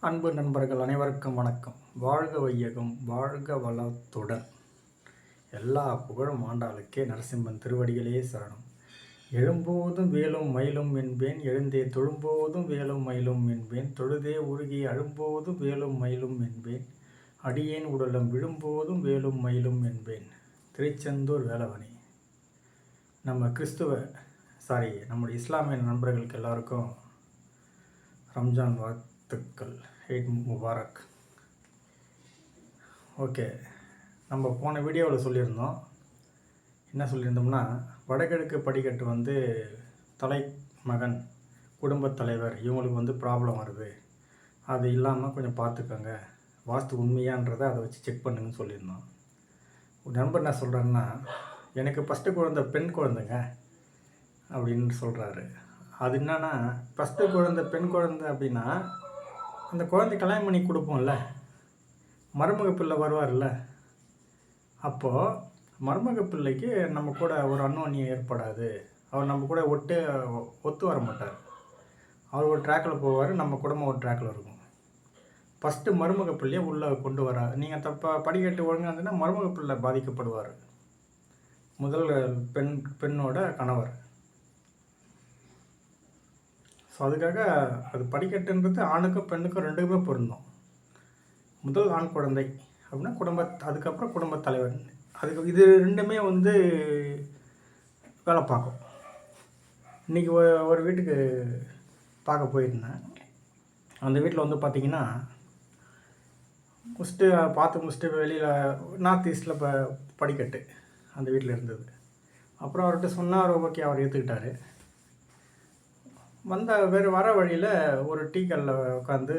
அன்பு நண்பர்கள் அனைவருக்கும் வணக்கம். வாழ்க வையகம், வாழ்க வளத்துடன். எல்லா புகழும் ஆண்டாளுக்கே. நரசிம்மன் திருவடிகளே சரணம். எழும்போதும் வேலும் மயிலும் என்பேன், எழுந்தே தொழும்போதும் வேலும் மயிலும் என்பேன், தொழுதே உருகி அழும்போதும் வேலும் மயிலும் என்பேன், அடியேன் உடலம் விழும்போதும் வேலும் மயிலும் என்பேன். திருச்செந்தூர் வேலவனி. நம்முடைய இஸ்லாமிய நண்பர்களுக்கு எல்லாருக்கும் ரம்ஜான் வாழ்த்துக்கள். ஈத் முபாரக். ஓகே, நம்ம போன வீடியோவில் சொல்லியிருந்தோம். என்ன சொல்லியிருந்தோம்னா, வடகிழக்கு படிக்கட்டு தலைமகன், குடும்பத் தலைவர் இவங்களுக்கு ப்ராப்ளம் வருது, அது இல்லாமல் கொஞ்சம் பார்த்துக்கோங்க, வாஸ்து உண்மையான்றதை அதை வச்சு செக் பண்ணுங்கன்னு சொல்லியிருந்தோம். ஒரு நண்பர் என்ன சொல்கிறாருன்னா, எனக்கு ஃபஸ்ட்டு குழந்தை பெண் குழந்தைங்க அப்படின்னு சொல்கிறாரு. அது என்னன்னா, ஃபஸ்ட்டு குழந்தை பெண் குழந்தை அப்படின்னா, அந்த குழந்தை கல்யாணம் பண்ணி கொடுப்போம்ல, மருமக பிள்ளை வருவார்ல, அப்போது மருமக பிள்ளைக்கு நம்ம கூட ஒரு அந்யோன்யம் ஏற்படாது. அவர் நம்ம கூட ஒத்து வர மாட்டார். அவர் ஒரு ட்ராக்கில் போவார், நம்ம குடும்பம் ஒரு ட்ராக்கில் இருக்கும். ஃபஸ்ட்டு மருமக பிள்ளையை உள்ளே கொண்டு வர, நீங்கள் படிக்கட்டு ஒழுங்காக இருந்ததுன்னா மருமக பிள்ளை பாதிக்கப்படுவார். முதல் பெண்ணோட கணவர். ஸோ அதுக்காக அது படிக்கட்டுன்றது ஆணுக்கும் பெண்ணுக்கும் ரெண்டுக்குமே பொருந்தும். முதல் ஆண் குழந்தை அப்படின்னா அதுக்கப்புறம் குடும்பத் தலைவர். அதுக்கு இது ரெண்டுமே வேலை பார்க்கும். இன்றைக்கி ஒரு வீட்டுக்கு பார்க்க போயிருந்தேன். அந்த வீட்டில் பார்த்திங்கன்னா, முடிச்சுட்டு வெளியில் நார்த் ஈஸ்ட்டில் படிக்கட்டு அந்த வீட்டில் இருந்தது. அப்புறம் அவர்கிட்ட சொன்னார், ஓகே, அவர் ஏற்றுக்கிட்டார். வர வழியில் ஒரு டீ கடையில் உட்காந்து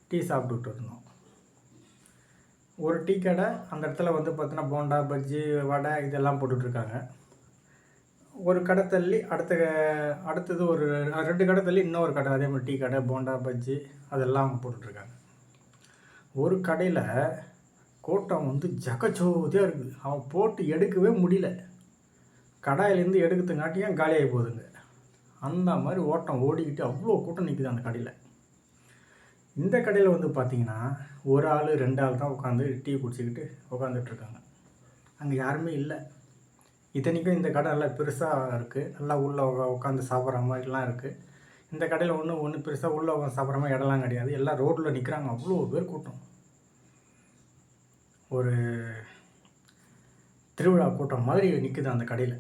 டீ சாப்பிட்டுக்கிட்டு இருந்தோம். ஒரு டீ கடை, அந்த இடத்துல பார்த்தீங்கன்னா போண்டா, பஜ்ஜி, வடை இதெல்லாம் போட்டுட்ருக்காங்க. ஒரு கடை தள்ளி அடுத்தது ஒரு 2 கடை தள்ளி இன்னொரு கடை, அதே மாதிரி டீ கடை, போண்டா, பஜ்ஜி அதெல்லாம் அவங்க போட்டுட்ருக்காங்க. ஒரு கடையில் கூட்டம் ஜகச்சோதியாக இருக்குது. அவன் போட்டு எடுக்கவே முடியல. கடாயிலேருந்து எடுக்கிறதுங்காட்டியும் காலியாகி போகுதுங்க. அந்த மாதிரி ஓட்டம் ஓடிக்கிட்டு அவ்வளோ கூட்டம் நிற்குது அந்த கடையில். இந்த கடையில் பார்த்தீங்கன்னா, ஒரு ஆள் 2 ஆள் தான் உட்காந்து டீ குடிச்சிக்கிட்டு உட்காந்துட்ருக்காங்க. அங்கே யாருமே இல்லை. இத்தனைக்கும் இந்த கடை நல்லா பெருசாக இருக்குது, நல்லா உள்ளே உட்காந்து சாப்பிட்ற மாதிரிலாம் இருக்குது. இந்த கடையில் ஒன்று பெருசாக உள்ளே உட்காந்து சாப்பிட்ற மாதிரி இடம்லாம் கிடையாது. எல்லாம் ரோட்டில் நிற்கிறாங்க. அவ்வளோ பேர் கூட்டம். ஒரு திருவிழா கூட்டம் மாதிரி நிற்குது அந்த கடையில்.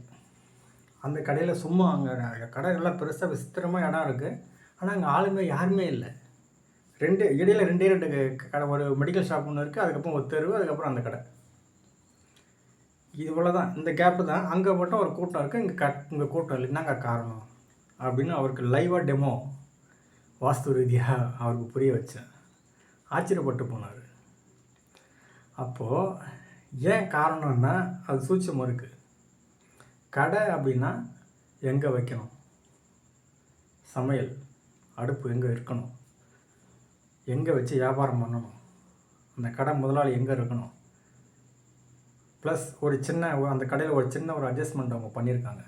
அந்த கடையில் சும்மா அங்கே கடை நல்லா பெருசாக விசித்திரமாக இடம் இருக்குது. ஆனால் அங்கே ஆளுமே யாருமே இல்லை. இடையில 2 கடை, ஒரு மெடிக்கல் ஷாப் ஒன்று இருக்குது, அதுக்கப்புறம் ஒரு தெருவு, அதுக்கப்புறம் அந்த கடை. இது போல் தான், இந்த கேப்பு தான். அங்கே மட்டும் ஒரு கூட்டம் இருக்குது, இங்கே கூட்டம் இல்லை. என்னங்க காரணம் அப்படின்னு அவருக்கு லைவாக டெமோ வாஸ்து ரீதியாக அவருக்கு புரிய வச்சேன். ஆச்சரியப்பட்டு போனார். அப்போது ஏன் காரணம்னா, அது சூட்சமாக இருக்குது. கடை அப்படின்னா எங்கே வைக்கணும், சமையல் அடுப்பு எங்கே இருக்கணும், எங்கே வச்சு வியாபாரம் பண்ணணும், அந்த கடை முதலாளி எங்கே இருக்கணும், ப்ளஸ் அந்த கடையில் ஒரு சின்ன அட்ஜஸ்ட்மெண்ட் அவங்க பண்ணியிருக்காங்க.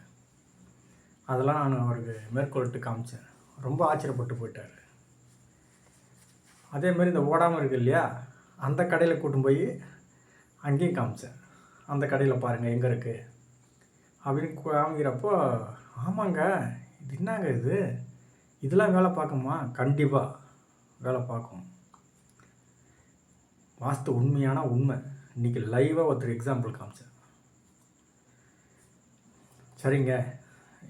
அதெல்லாம் நான் அவருக்கு மேற்கொள்ளிட்டு காமிச்சேன். ரொம்ப ஆச்சரியப்பட்டு போயிட்டார். அதேமாதிரி இந்த ஓடாமல் இருக்குது இல்லையா, அந்த கடையில் கூட்டின்னு போய் அங்கேயும் காமிச்சேன். அந்த கடையில் பாருங்கள் எங்கே இருக்குது அப்படின்னு காமிக்கிறப்போ, ஆமாங்க, இது என்னங்க இதெல்லாம் வேலை பார்க்குமா? கண்டிப்பாக வேலை பார்க்கும். வாஸ்து உண்மையான உண்மை. இன்றைக்கி லைவாக ஒருத்தர் எக்ஸாம்பிள் காமிச்சேன். சரிங்க,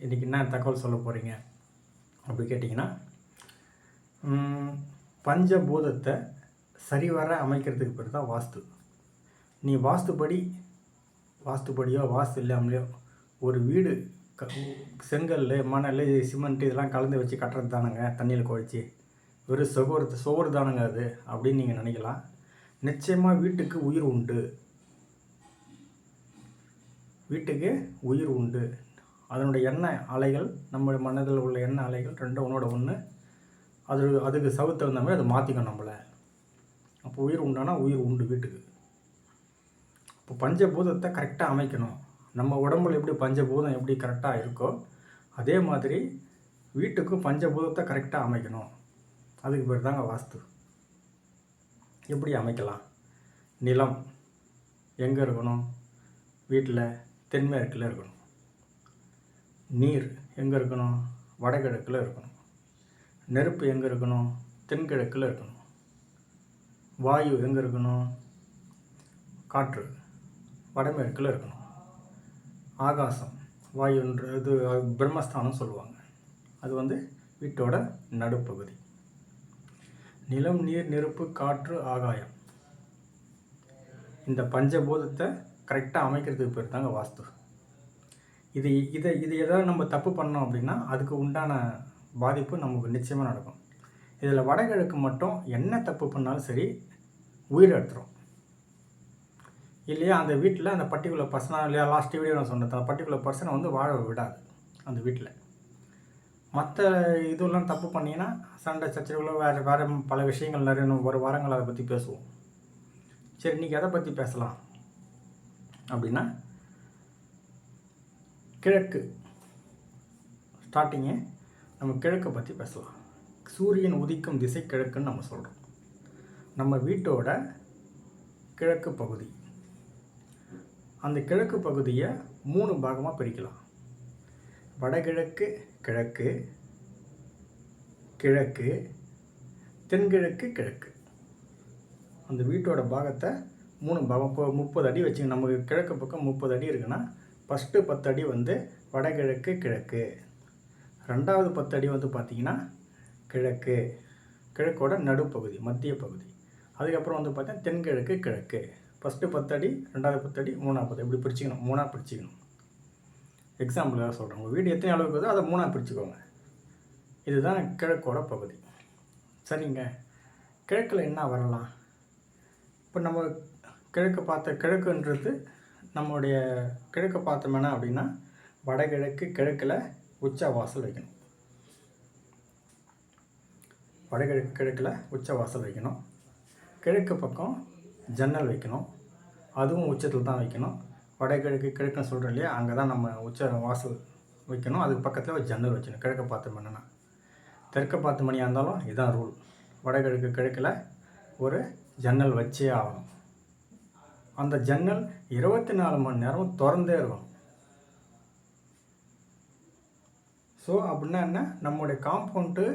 இன்றைக்கி என்ன தகவல் சொல்ல போகிறீங்க அப்படி கேட்டிங்கன்னா, பஞ்சபூதத்தை சரிவர அமைக்கிறதுக்கு பேர் தான் வாஸ்து. நீ வாஸ்துப்படியோ வாஸ்து இல்லாமலையோ ஒரு வீடு செங்கல், மணல், சிமெண்ட் இதெல்லாம் கலந்து வச்சு கட்டுறது தானுங்க, தண்ணியில் குழச்சி வெறும் சோறு தானுங்க அது அப்படின்னு நீங்கள் நினைக்கலாம். நிச்சயமாக வீட்டுக்கு உயிர் உண்டு. வீட்டுக்கு உயிர் உண்டு. அதனுடைய எண்ணெய் அலைகள், நம்ம மனதில் உள்ள எண்ணெய் அலைகள் ரெண்டும் ஒன்றோட ஒன்று. அதுக்கு சவுத்து வந்த மாதிரி அதை மாற்றிக்கணும் நம்மளை. அப்போ உயிர் உண்டானா உயிர் உண்டு வீட்டுக்கு. இப்போ பஞ்சபூதத்தை கரெக்டாக அமைக்கணும். நம்ம உடம்புல எப்படி பஞ்சபூதம் எப்படி கரெக்டாக இருக்கோ, அதே மாதிரி வீட்டுக்கும் பஞ்சபூதத்தை கரெக்டாக அமைக்கணும். அதுக்கு பேர் தாங்க வாஸ்து. எப்படி அமைக்கலாம்? நிலம் எங்கே இருக்கணும்? வீட்டில் தென்மேற்கில் இருக்கணும். நீர் எங்கே இருக்கணும்? வடகிழக்கில் இருக்கணும். நெருப்பு எங்கே இருக்கணும்? தென்கிழக்கில் இருக்கணும். வாயு எங்கே இருக்கணும்? காற்று வடமேற்கில் இருக்கணும். ஆகாசம் வாயுன்றது பிரம்மஸ்தானம் சொல்லுவாங்க. அது வந்து வீட்டோட நடுப்பகுதி. நிலம், நீர், நெருப்பு, காற்று, ஆகாயம், இந்த பஞ்சபூதத்தை கரெக்டாக அமைக்கிறதுக்கு பேர் தாங்க வாஸ்து. இது எதாவது நம்ம தப்பு பண்ணோம் அப்படின்னா அதுக்கு உண்டான பாதிப்பு நமக்கு நிச்சயமாக நடக்கும். இதில் வடகிழக்கு மட்டும் என்ன தப்பு பண்ணாலும் சரி உயிர் எடுத்துரும். இல்லையா அந்த வீட்டில் அந்த பர்டிகுலர் பர்சனை, இல்லையா லாஸ்ட் வீடியோ நான் சொன்னது, அந்த பர்டிகுலர் பர்சனை வந்து வாழ விடாது அந்த வீட்டில். மற்ற இதெல்லாம் தப்பு பண்ணிங்கன்னா சண்டை சச்சரவுகளோ வேறு பல விஷயங்கள் நிறைய ஒரு வாரங்கள் அதை பற்றி பேசுவோம். சரி, இன்றைக்கி எதை பற்றி பேசலாம் அப்படின்னா, கிழக்கு ஸ்டார்டிங்கே நம்ம கிழக்கை பற்றி பேசலாம். சூரியன் உதிக்கும் திசை கிழக்குன்னு நம்ம சொல்கிறோம். நம்ம வீட்டோட கிழக்கு பகுதி, அந்த கிழக்கு பகுதியை 3 பாகமாக பிரிக்கலாம். வடகிழக்கு, கிழக்கு, கிழக்கு, தென்கிழக்கு, கிழக்கு. அந்த வீட்டோட பாகத்தை 3 பாகம். இப்போ 30 அடி வச்சுங்க. நமக்கு கிழக்கு பக்கம் 30 அடி இருக்குன்னா ஃபஸ்ட்டு 10 அடி வந்து வடகிழக்கு கிழக்கு, ரெண்டாவது 10 அடி வந்து பார்த்திங்கன்னா கிழக்கு, கிழக்கோட நடுப்பகுதி மத்திய பகுதி. அதுக்கப்புறம் வந்து பார்த்தீங்கன்னா தென்கிழக்கு கிழக்கு. ஃபஸ்ட்டு 10 அடி, ரெண்டாவது 10 அடி, மூணாவது 10 இப்படி பிரிச்சுக்கணும். 3ஆக பிரிச்சுக்கணும். எக்ஸாம்பிளுக்காக சொல்கிறேன். உங்கள் வீடு எத்தனை அளவுக்கு வருதோ அதை 3ஆக பிரிச்சுக்கோங்க. இதுதான் கிழக்கோட பகுதி. சரிங்க, கிழக்கில் என்ன வரலாம்? இப்போ நம்ம கிழக்குன்றது நம்மளுடைய கிழக்கு பார்த்தோம்னா அப்படின்னா வடகிழக்கு கிழக்கில் உச்ச வாசல் வைக்கணும். வடகிழக்கு கிழக்கில் உச்ச வாசல் வைக்கணும். கிழக்கு பக்கம் ஜன்னல் வைக்கணும். அதுவும் உச்சத்தில் தான் வைக்கணும். வடகிழக்கு கிழக்குன்னு சொல்கிறோம் இல்லையா, அங்கே தான் நம்ம உச்ச வாசல் வைக்கணும். அதுக்கு பக்கத்தில் ஒரு ஜன்னல் வச்சுக்கணும். கிழக்க பார்த்து மணினா தெற்க பார்த்து மணியாக இருந்தாலும் இதுதான் ரூல். வடகிழக்கு கிழக்கில் ஒரு ஜன்னல் வச்சே ஆகணும். அந்த ஜன்னல் 24 மணி நேரம் திறந்தே இருக்கணும். ஸோ அப்படின்னா என்ன, நம்மளுடைய காம்பவுண்டு,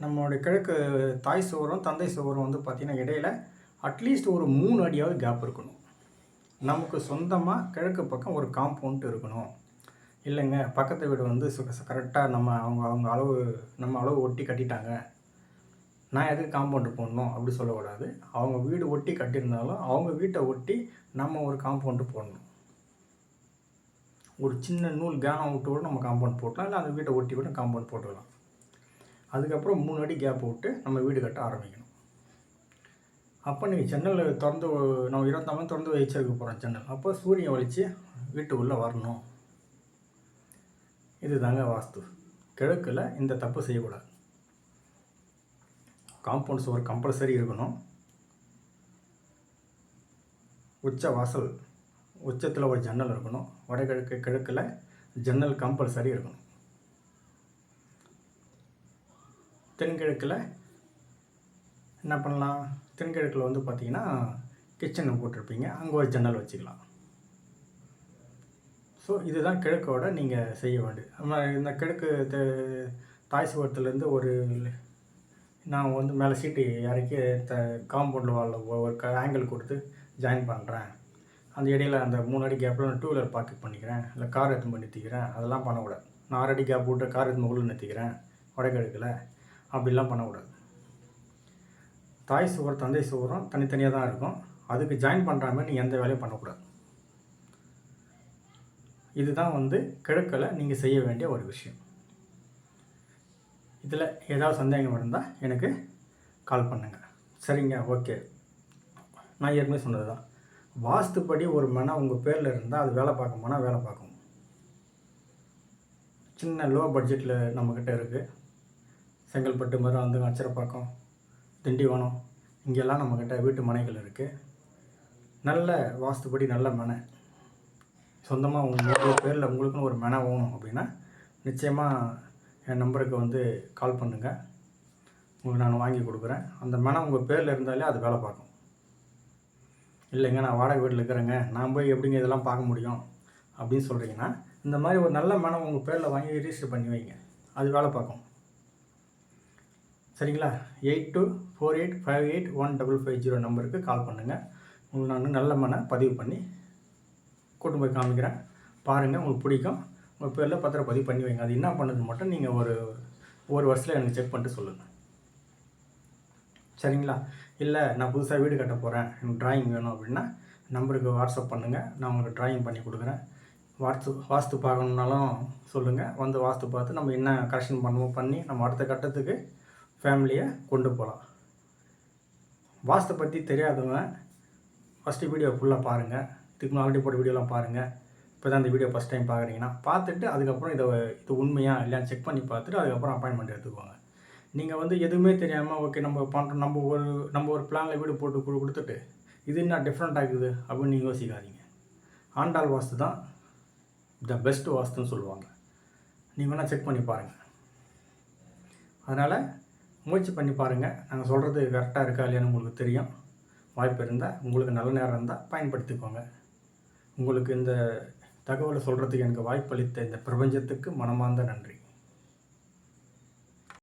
நம்மளுடைய கிழக்கு தாய் சுவரும் தந்தை சுவரும் வந்து பார்த்திங்கன்னா இடையில் அட்லீஸ்ட் ஒரு 3 அடியாவது கேப் இருக்கணும். நமக்கு சொந்தமாக கிழக்கு பக்கம் ஒரு காம்பவுண்ட் இருக்கணும். இல்லைங்க பக்கத்து வீடு வந்து கரெக்டாக அவங்க அளவு நம்ம அளவு ஒட்டி கட்டிட்டாங்க, நான் எதுக்கு காம்பவுண்டு போடணும் அப்படி சொல்லக்கூடாது. அவங்க வீடு ஒட்டி கட்டியிருந்தாலும் அவங்க வீட்டை ஒட்டி நம்ம ஒரு காம்பவுண்டு போடணும். ஒரு சின்ன நூல் கேனம் விட்டு கூட நம்ம காம்பவுண்ட் போட்டலாம், இல்லை அந்த வீட்டை ஒட்டி விட்டு காம்பவுண்ட் போட்டுக்கலாம். அதுக்கப்புறம் 3 அடி கேப் விட்டு நம்ம வீடு கட்ட ஆரம்பிக்கணும். அப்போ நீங்கள் ஜன்னல் திறந்து, நம்ம 24 திறந்து வச்சிருக்க போகிறோம் ஜன்னல். அப்போ சூரியன் வலிச்சு வீட்டுக்குள்ளே வரணும். இது தாங்க வாஸ்து. கிழக்கில் இந்த தப்பு செய்யக்கூடாது. காம்பவுண்ட் சுவர் கம்பல்சரி இருக்கணும். உச்ச வாசல் உச்சத்தில் ஒரு ஜன்னல் இருக்கணும். வடகிழக்கு கிழக்கில் ஜன்னல் கம்பல்சரி இருக்கணும். தென்கிழக்கில் என்ன பண்ணலாம்? தென்கிழக்கில் வந்து பார்த்திங்கன்னா கிச்சனை போட்டிருப்பீங்க, அங்கே ஒரு ஜன்னல் வச்சுக்கலாம். ஸோ இதுதான் கிழக்கோட நீங்கள் செய்ய வேண்டியது. நம்ம இந்த கிழக்கு தாய் சுவரத்துலேருந்து ஒரு நான் வந்து மேலே சீட்டு இறக்கி காம்பவுண்டில் ஒரு ஆங்கிள் கொடுத்து ஜாயின் பண்ணுறேன். அந்த இடையில் அந்த 3 அடி கேப்பில் நான் 2 வீலர் பார்க்கிங் பண்ணிக்கிறேன், இல்லை கார் எடுத்து பண்ணி நிறுத்திக்கிறேன், அதெல்லாம் பண்ணக்கூடாது. நான் 6 அடி கேப் விட்டு கார் எடுத்து உள்ள நிறுத்திக்கிறேன் வடகிழக்கில், அப்படிலாம் பண்ணக்கூடாது. தாய் சுவர் தந்தை சுவரும் தனித்தனியாக தான் இருக்கும். அதுக்கு ஜாயின் பண்ணுற மாதிரி நீங்கள் எந்த வேலையும் பண்ணக்கூடாது. இதுதான் வந்து கிழக்கில் நீங்கள் செய்ய வேண்டிய ஒரு விஷயம். இதில் ஏதாவது சந்தேகம் இருந்தால் எனக்கு கால் பண்ணுங்கள். சரிங்க, ஓகே. நான் ஏற்கனவே சொன்னது தான், வாஸ்துப்படி ஒரு மனை உங்கள் பேரில் இருந்தால் அது வேலை பார்க்குமானா வேலை பார்க்கும். சின்ன லோ பட்ஜெட்டில் நம்மக்கிட்ட இருக்குது. செங்கல்பட்டு, மருதம், அச்சரப்பாக்கம், திண்டிவனம், இங்கெல்லாம் நம்மக்கிட்ட வீட்டு மனைகள் இருக்குது. நல்ல வாஸ்துப்படி நல்ல மனை சொந்தமாக உங்கள் பேரில் உங்களுக்குன்னு ஒரு மனை வேணும் அப்படின்னா நிச்சயமாக என் நம்பருக்கு வந்து கால் பண்ணுங்கள். உங்களுக்கு நான் வாங்கி கொடுக்குறேன். அந்த மனம் உங்கள் பேரில் இருந்தாலே அது வேலை பார்க்கும். இல்லைங்க நான் வாடகை வீட்டில் இருக்கிறேங்க, நான் போய் எப்படிங்க இதெல்லாம் பார்க்க முடியும் அப்படின்னு சொல்கிறீங்கன்னா, இந்த மாதிரி ஒரு நல்ல மனம் உங்கள் பேரில் வாங்கி ரிஜிஸ்டர் பண்ணி வைங்க, அது வேலை பார்க்கும். சரிங்களா? 8248581550 நம்பருக்கு கால் பண்ணுங்கள். உங்களுக்கு நான் நல்ல மன பதிவு பண்ணி கூட்டு போய் காமிக்கிறேன். பாருங்கள், உங்களுக்கு பிடிக்கும். உங்கள் பேரில் பத்திரப்பதிவு பண்ணி வைங்க. அது என்ன பண்ணுதுன்னு மட்டும் நீங்கள் ஒரு வருஷத்தில் எனக்கு செக் பண்ணிட்டு சொல்லுங்கள். சரிங்களா? இல்லை நான் புதுசாக வீடு கட்ட போகிறேன், எனக்கு ட்ராயிங் வேணும் அப்படின்னா நம்பருக்கு வாட்ஸ்அப் பண்ணுங்கள், நான் உங்களுக்கு ட்ராயிங் பண்ணி கொடுக்குறேன். வாஸ்து பார்க்கணுன்னாலும் சொல்லுங்கள், வந்து வாஸ்து பார்த்து நம்ம என்ன கரெக்ஷன் பண்ணுவோம் பண்ணி நம்ம அடுத்த கட்டத்துக்கு ஃபேமிலியை கொண்டு போகலாம். வாஸ்து பற்றி தெரியாதவங்க ஃபஸ்ட்டு வீடியோ ஃபுல்லாக பாருங்கள். இதுக்கு ஆல்ரெடி போட்ட வீடியோலாம் பாருங்கள். இப்போ தான் இந்த வீடியோ ஃபஸ்ட் டைம் பார்க்குறீங்கன்னா பார்த்துட்டு அதுக்கப்புறம் இது உண்மையாக இல்லையான்னு செக் பண்ணி பார்த்துட்டு அதுக்கப்புறம் அப்பாயின்மெண்ட் எடுத்துக்குவாங்க. நீங்கள் வந்து எதுவுமே தெரியாமல் ஓகே நம்ம பண்ணுறோம், நம்ம ஒரு பிளானில் வீடு போட்டு கொடுத்துட்டு இது என்ன டிஃப்ரெண்ட் ஆகுது அப்படின்னு நீங்கள் யோசிக்காதீங்க. ஆண்டாள் வாஸ்து தான் த பெஸ்ட் வாஸ்துன்னு சொல்லுவாங்க. நீங்கள் வேணால் செக் பண்ணி பாருங்கள். அதனால் முயற்சி பண்ணி பாருங்கள். நாங்கள் சொல்கிறது கரெக்டாக இருக்கா இல்லையான்னு உங்களுக்கு தெரியும். வாய்ப்பு இருந்தால், உங்களுக்கு நல்ல நேரம் இருந்தால் பயன்படுத்திக்கோங்க. உங்களுக்கு இந்த தகவலை சொல்கிறதுக்கு எனக்கு வாய்ப்பளித்த இந்த பிரபஞ்சத்துக்கு மனமார்ந்த நன்றி.